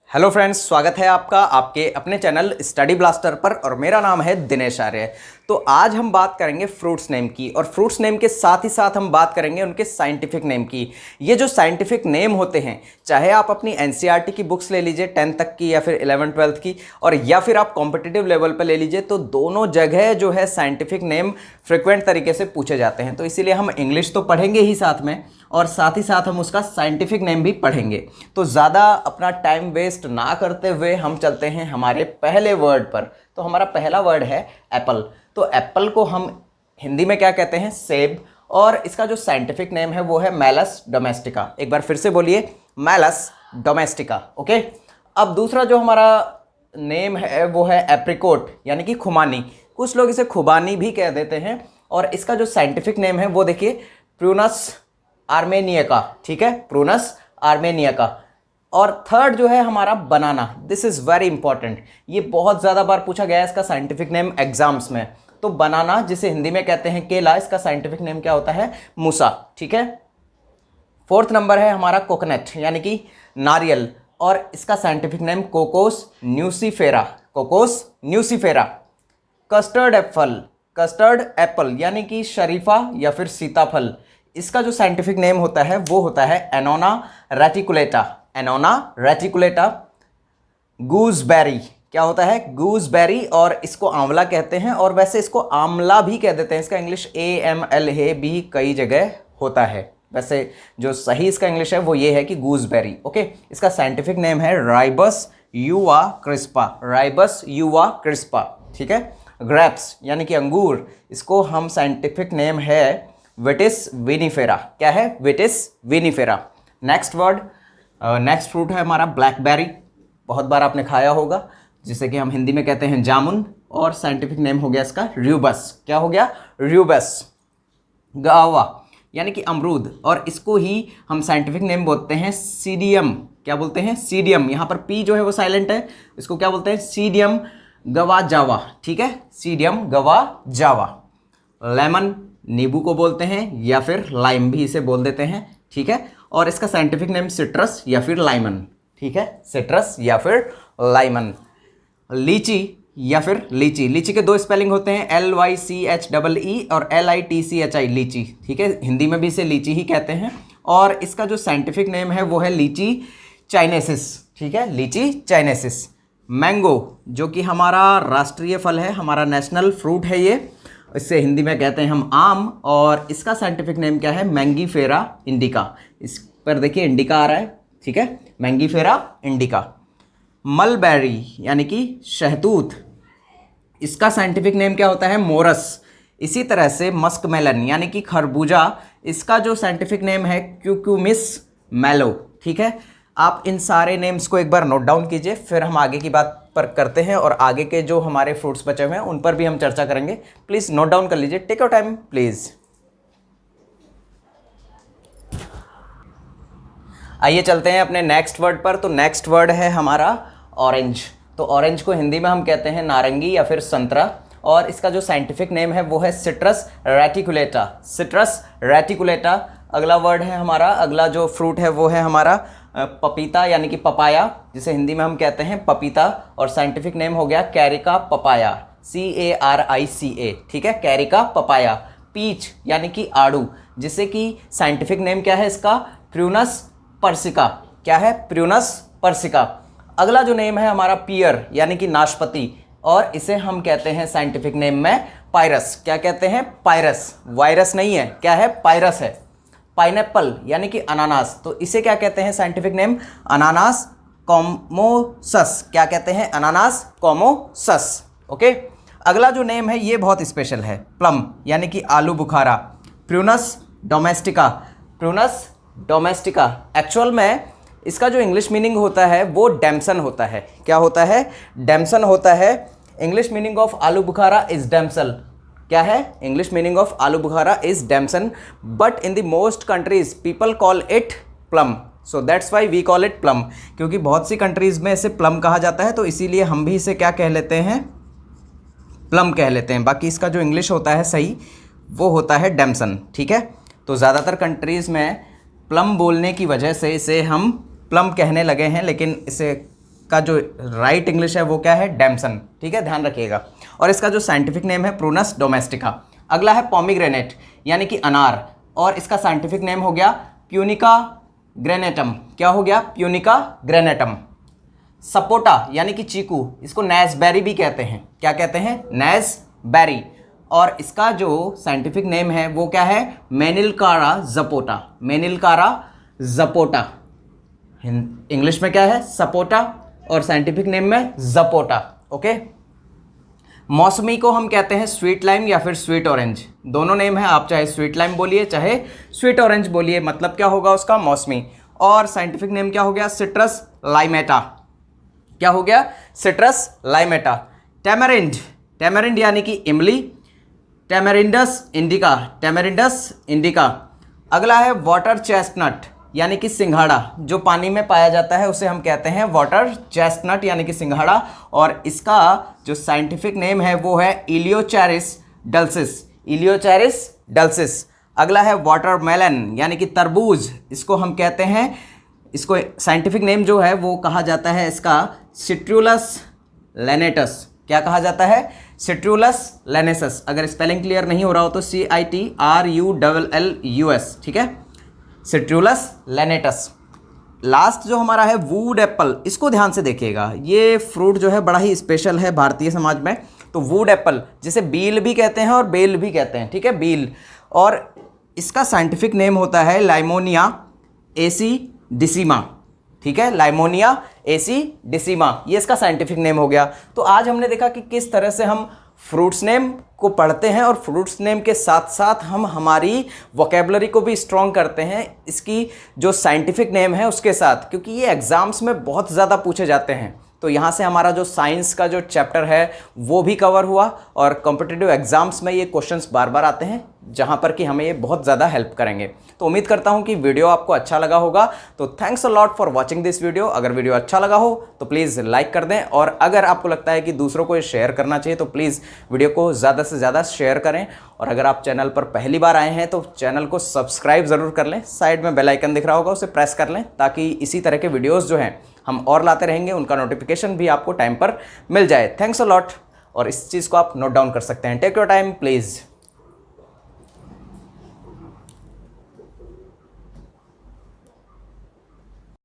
Hello friends, स्वागत है आपका आपके अपने चैनल स्टडी ब्लास्टर पर और मेरा नाम है दिनेश आर्य। तो आज हम बात करेंगे फ्रूट्स नेम की और फ्रूट्स नेम के साथ ही साथ हम बात करेंगे उनके साइंटिफिक नेम की। ये जो साइंटिफिक नेम होते हैं, चाहे आप अपनी एनसीईआरटी की बुक्स ले लीजिए 10th तक की या फिर 11th 12th की, और या फिर आप कॉम्पिटिटिव लेवल पर ले लीजिए, तो दोनों जगह जो है साइंटिफिक नेम फ्रिक्वेंट तरीके से पूछे जाते हैं। तो इसीलिए हम इंग्लिश तो पढ़ेंगे ही साथ में, और साथ ही साथ हम उसका साइंटिफिक नेम भी पढ़ेंगे। तो ज़्यादा अपना टाइम वेस्ट ना करते हुए हम चलते हैं हमारे पहले वर्ड पर। तो हमारा पहला वर्ड है एप्पल। तो एप्पल को हम हिंदी में क्या कहते हैं? सेब। और इसका जो साइंटिफिक नेम है वो है मैलस डोमेस्टिका। एक बार फिर से बोलिए, मैलस डोमेस्टिका। ओके। अब दूसरा जो हमारा नेम है वो है एप्रिकोट, यानी कि खुमानी। कुछ लोग इसे खुबानी भी कह देते हैं। और इसका जो साइंटिफिक नेम है वो देखिए, प्रूनस आर्मेनिया। ठीक है, प्रूनस आर्मेनिया। और थर्ड जो है हमारा बनाना। दिस इज वेरी इंपॉर्टेंट, ये बहुत ज़्यादा बार पूछा गया है इसका साइंटिफिक नेम एग्जाम्स में। तो बनाना, जिसे हिंदी में कहते हैं केला, इसका साइंटिफिक नेम क्या होता है? मूसा। ठीक है। फोर्थ नंबर है हमारा कोकोनट, यानी कि नारियल, और इसका scientific name Cocos nucifera. Cocos nucifera. Custard Apple, custard Apple यानी कि शरीफा या फिर सीताफल, इसका जो साइंटिफिक नेम होता है वो होता है Annona reticulata. Annona reticulata. Gooseberry, क्या होता है? गूसबेरी। और इसको आंवला कहते हैं, और वैसे इसको आमला भी कह देते हैं। इसका इंग्लिश AML है भी कई जगह होता है। वैसे जो सही इसका इंग्लिश है वो ये है कि गूसबेरी। ओके। इसका साइंटिफिक नेम है राइबस यूवा क्रिस्पा। राइबस यूवा क्रिस्पा। ठीक है। ग्रेप्स यानी कि अंगूर, इसको हम साइंटिफिक नेम है विटिस विनिफेरा। क्या है? Vitis vinifera. Next word, next fruit है हमारा ब्लैकबेरी। बहुत बार आपने खाया होगा, जिसे कि हम हिंदी में कहते हैं जामुन, और साइंटिफिक नेम हो गया इसका रूबस। क्या हो गया? रूबस। गावा यानी कि अमरूद, और इसको ही हम साइंटिफिक नेम बोलते हैं सीडियम। क्या बोलते हैं? सीडियम। यहाँ पर पी जो है वो साइलेंट है, इसको क्या बोलते हैं? सीडियम गवा जावा। ठीक है, सीडियम गवा जावा। लेमन, नींबू को बोलते हैं, या फिर लाइम भी इसे बोल देते हैं। ठीक है। और इसका साइंटिफिक नेम सिट्रस या फिर लाइमन। ठीक है, सिट्रस या फिर लाइमन। लीची या फिर लीची, लीची के दो स्पेलिंग होते हैं, LYCHEE और LITCHI, लीची। ठीक है, हिंदी में भी इसे लीची ही कहते हैं। और इसका जो साइंटिफिक नेम है वो है लीची चाइनेसिस। ठीक है, लीची चाइनेसिस। मैंगो, जो कि हमारा राष्ट्रीय फल है, हमारा नेशनल फ्रूट है ये, इससे हिंदी में कहते हैं हम आम, और इसका साइंटिफिक नेम क्या है? Mangifera indica. इस पर देखिए इंडिका आ रहा है। ठीक है, मैंगीफेरा इंडिका। मलबेरी यानी कि शहतूत, इसका साइंटिफिक नेम क्या होता है? मोरस। इसी तरह से मस्कमेलन यानी कि खरबूजा, इसका जो साइंटिफिक नेम है क्यूक्यूमिस मैलो। ठीक है। आप इन सारे नेम्स को एक बार नोट डाउन कीजिए, फिर हम आगे की बात पर करते हैं, और आगे के जो हमारे फ्रूट्स बचे हुए हैं उन पर भी हम चर्चा करेंगे। प्लीज़ नोट डाउन कर लीजिए, टेक योर टाइम प्लीज़। आइए चलते हैं अपने नेक्स्ट वर्ड पर। तो नेक्स्ट वर्ड है हमारा ऑरेंज। तो ऑरेंज को हिंदी में हम कहते हैं नारंगी या फिर संतरा, और इसका जो साइंटिफिक नेम है वो है सिट्रस रेटिकुलेटा। Citrus reticulata. अगला वर्ड है हमारा, अगला जो फ्रूट है वो है हमारा पपीता यानी कि पपाया, जिसे हिंदी में हम कहते हैं पपीता, और साइंटिफिक नेम हो गया कैरिका पपाया। CARICA। ठीक है, कैरिका पपाया। पीच यानी कि आड़ू, जिसे कि साइंटिफिक नेम क्या है इसका? Prunus persica. क्या है? Prunus persica. अगला जो नेम है हमारा पियर यानी कि नाशपाती, और इसे हम कहते हैं साइंटिफिक नेम में पायरस। क्या कहते हैं? पायरस। वायरस नहीं है, क्या है? पायरस है। पाइनएप्पल यानी कि अनानास, तो इसे क्या कहते हैं साइंटिफिक नेम? अनानास कॉमोसस। क्या कहते हैं? अनानास कॉमोसस। ओके। अगला जो नेम है ये बहुत स्पेशल है, प्लम यानी कि आलू बुखारा। Prunus domestica. Prunus domestica. Actual में इसका जो इंग्लिश मीनिंग होता है वो डैमसन होता है। क्या होता है? डैमसन होता है। इंग्लिश मीनिंग ऑफ आलू बुखारा इज डैमसल। क्या है? इंग्लिश मीनिंग ऑफ आलू बुखारा is damson, but in the most countries people call it plum, so that's why we call it plum. क्योंकि बहुत सी कंट्रीज में इसे प्लम कहा जाता है, तो इसीलिए हम भी इसे क्या कह लेते हैं? प्लम कह लेते हैं। बाकी इसका जो इंग्लिश होता है सही वो होता है डैमसन। ठीक है। तो ज़्यादातर कंट्रीज़ में प्लम बोलने की वजह से इसे हम प्लम कहने लगे हैं, लेकिन इसे इसका जो राइट इंग्लिश है वो क्या है, डैमसन, ठीक है, ध्यान रखिएगा। और इसका जो साइंटिफिक नेम है प्रूनस डोमेस्टिका। अगला है पोमीग्रेनेट यानी कि अनार, और इसका साइंटिफिक नेम हो गया प्यूनिका ग्रेनेटम। क्या हो गया, प्यूनिका ग्रेनेटम। सपोटा यानी कि चीकू, इसको नैसबेरी भी कहते हैं। क्या कहते हैं, नैसबेरी। और इसका जो साइंटिफिक नेम है वो क्या है, मेनिलकारा जपोटा। मेनिलकारा जपोटा, इंग्लिश में क्या है, सपोटा, और साइंटिफिक नेम में जपोटा। ओके। मौसमी को हम कहते हैं स्वीट लाइम या फिर स्वीट ऑरेंज, दोनों नेम है, आप चाहे स्वीट लाइम बोलिए चाहे स्वीट ऑरेंज बोलिए, मतलब क्या होगा उसका, मौसमी। और साइंटिफिक नेम क्या हो गया, सिट्रस लाइमेटा। क्या हो गया, सिट्रस लाइमेटा। टैमरिंड, टैमरिंड यानी कि इमली, टैमरिंडस इंडिका, टैमरिंडस इंडिका। अगला है वाटर चेस्टनट यानी कि सिंघाड़ा, जो पानी में पाया जाता है उसे हम कहते हैं वाटर चेस्टनट यानी कि सिंघाड़ा। और इसका जो साइंटिफिक नेम है वो है इलियोचैरिस डल्सिस, इलियोचैरिस डल्सिस। अगला है वाटरमेलन यानी कि तरबूज, इसको हम कहते हैं, इसको साइंटिफिक नेम जो है वो कहा जाता है इसका सिट्रुलस लेनेटस। क्या कहा जाता है, सिट्रुलस लेनेसस। अगर स्पेलिंग क्लियर नहीं हो रहा हो तो CITRULLUS, ठीक है, सिट्रुलस लेनेटस। लास्ट जो हमारा है वुड एप्पल, इसको ध्यान से देखिएगा, ये फ्रूट जो है बड़ा ही स्पेशल है भारतीय समाज में। तो वुड एप्पल जिसे बील भी कहते हैं और बेल भी कहते हैं, ठीक है, बील। और इसका साइंटिफिक नेम होता है लाइमोनिया एसीडिसिमा, ठीक है, लाइमोनिया एसीडिसिमा, ये इसका साइंटिफिक नेम हो गया। तो आज हमने देखा कि किस तरह से हम फ्रूट्स नेम को पढ़ते हैं और फ्रूट्स नेम के साथ साथ हम हमारी वोकेबलरी को भी स्ट्रॉन्ग करते हैं इसकी जो साइंटिफिक नेम है उसके साथ, क्योंकि ये एग्ज़ाम्स में बहुत ज़्यादा पूछे जाते हैं। तो यहाँ से हमारा जो साइंस का जो चैप्टर है वो भी कवर हुआ, और कॉम्पिटिटिव एग्जाम्स में ये क्वेश्चंस बार बार आते हैं जहाँ पर कि हमें ये बहुत ज़्यादा हेल्प करेंगे। तो उम्मीद करता हूँ कि वीडियो आपको अच्छा लगा होगा। तो thanks a lot for watching this video. अगर वीडियो अच्छा लगा हो तो प्लीज़ लाइक कर दें, और अगर आपको लगता है कि दूसरों को ये शेयर करना चाहिए तो प्लीज़ वीडियो को ज़्यादा से ज़्यादा शेयर करें। और अगर आप चैनल पर पहली बार आए हैं तो चैनल को सब्सक्राइब ज़रूर कर लें, साइड में बेल आइकन दिख रहा होगा उसे प्रेस कर लें, ताकि इसी तरह के वीडियोज़ जो हैं हम और लाते रहेंगे, उनका नोटिफिकेशन भी आपको टाइम पर मिल जाए। Thanks a lot. और इस चीज़ को आप नोट डाउन कर सकते हैं, टेक योर टाइम प्लीज़।